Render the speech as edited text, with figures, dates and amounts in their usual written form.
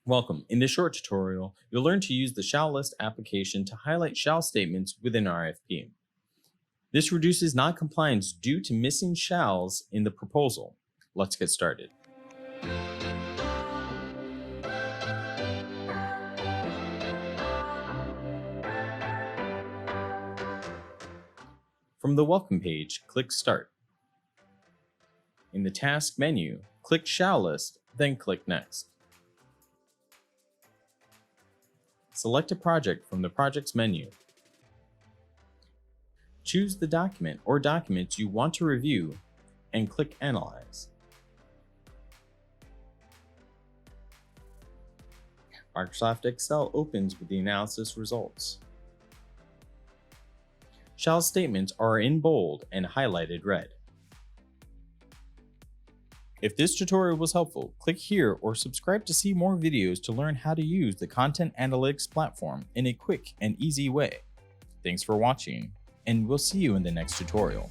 Welcome. In this short tutorial, you'll learn to use the shall list application to highlight shall statements within RFP. This reduces noncompliance due to missing shalls in the proposal. Let's get started. From the Welcome page, click Start. In the Task menu, click Shall List, then click Next. Select a project from the Projects menu. Choose the document or documents you want to review and click Analyze. Microsoft Excel opens with the analysis results. Shall statements are in bold and highlighted red. If this tutorial was helpful, click here or subscribe to see more videos to learn how to use the Content Analytics platform in a quick and easy way. Thanks for watching, and we'll see you in the next tutorial.